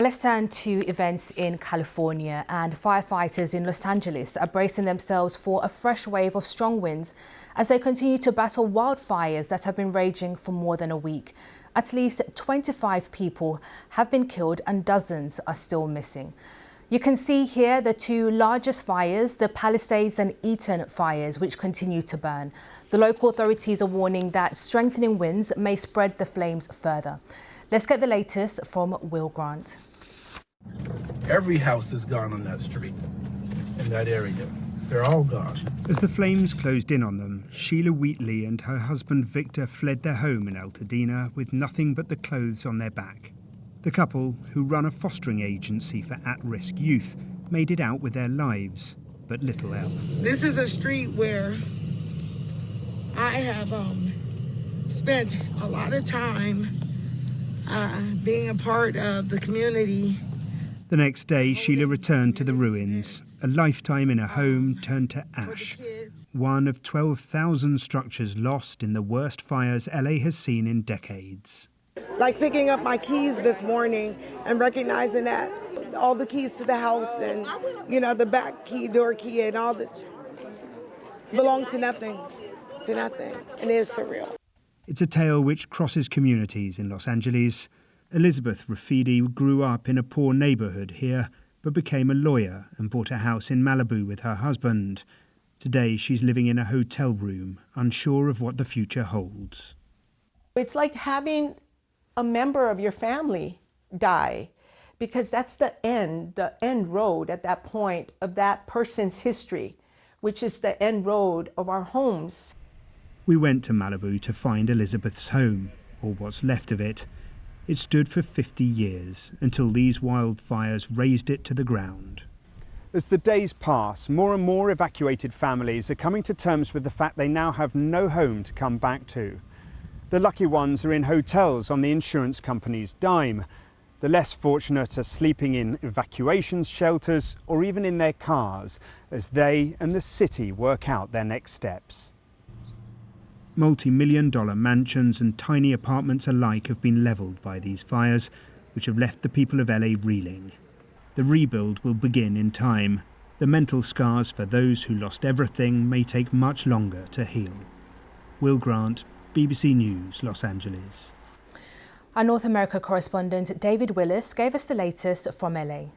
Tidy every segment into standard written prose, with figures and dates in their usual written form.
Let's turn to events in California, and firefighters in Los Angeles are bracing themselves for a fresh wave of strong winds as they continue to battle wildfires that have been raging for more than a week. At least 25 people have been killed and dozens are still missing. You can see here the two largest fires, the Palisades and Eaton fires, which continue to burn. The local authorities are warning that strengthening winds may spread the flames further. Let's get the latest from Will Grant. Every house is gone on that street, in that area. They're all gone. As the flames closed in on them, Sheila Wheatley and her husband Victor fled their home in Altadena with nothing but the clothes on their back. The couple, who run a fostering agency for at-risk youth, made it out with their lives, but little else. This is a street where I have spent a lot of time being a part of the community. The next day, Sheila returned to the ruins. A lifetime in a home turned to ash. One of 12,000 structures lost in the worst fires LA has seen in decades. Like picking up my keys this morning and recognizing that all the keys to the house and, you know, the back key, door key, and all this belong to nothing, and it is surreal. It's a tale which crosses communities in Los Angeles. Elizabeth Rafidi grew up in a poor neighborhood here, but became a lawyer and bought a house in Malibu with her husband. Today, she's living in a hotel room, unsure of what the future holds. It's like having a member of your family die, because that's the end road at that point of that person's history, which is the end road of our homes. We went to Malibu to find Elizabeth's home, or what's left of it. It stood for 50 years, until these wildfires razed it to the ground. As the days pass, more and more evacuated families are coming to terms with the fact they now have no home to come back to. The lucky ones are in hotels on the insurance company's dime. The less fortunate are sleeping in evacuation shelters or even in their cars as they and the city work out their next steps. Multi-million-dollar mansions and tiny apartments alike have been levelled by these fires, which have left the people of LA reeling. The rebuild will begin in time. The mental scars for those who lost everything may take much longer to heal. Will Grant, BBC News, Los Angeles. Our North America correspondent David Willis gave us the latest from LA.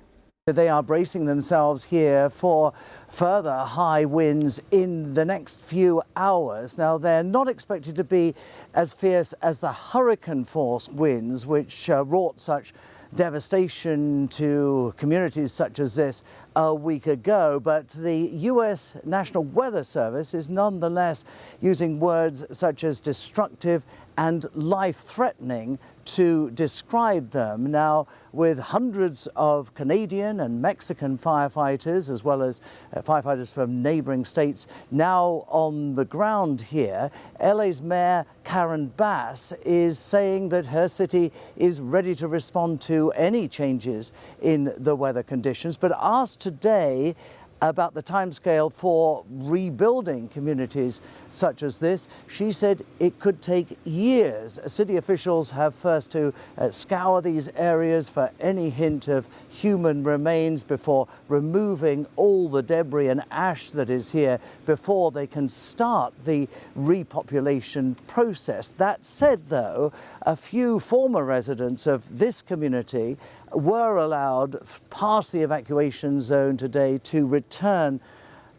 They are bracing themselves here for further high winds in the next few hours. Now, they're not expected to be as fierce as the hurricane-force winds, which wrought such devastation to communities such as this a week ago. But the U.S. National Weather Service is nonetheless using words such as destructive and life-threatening to describe them. Now, with hundreds of Canadian and Mexican firefighters, as well as firefighters from neighbouring states now on the ground here, LA's Mayor Karen Bass is saying that her city is ready to respond to any changes in the weather conditions, but asked today about the timescale for rebuilding communities such as this. She said it could take years. City officials have first to scour these areas for any hint of human remains before removing all the debris and ash that is here before they can start the repopulation process. That said, though, a few former residents of this community were allowed past the evacuation zone today to return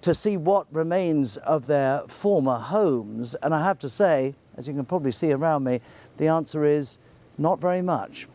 to see what remains of their former homes. And I have to say, as you can probably see around me, the answer is not very much.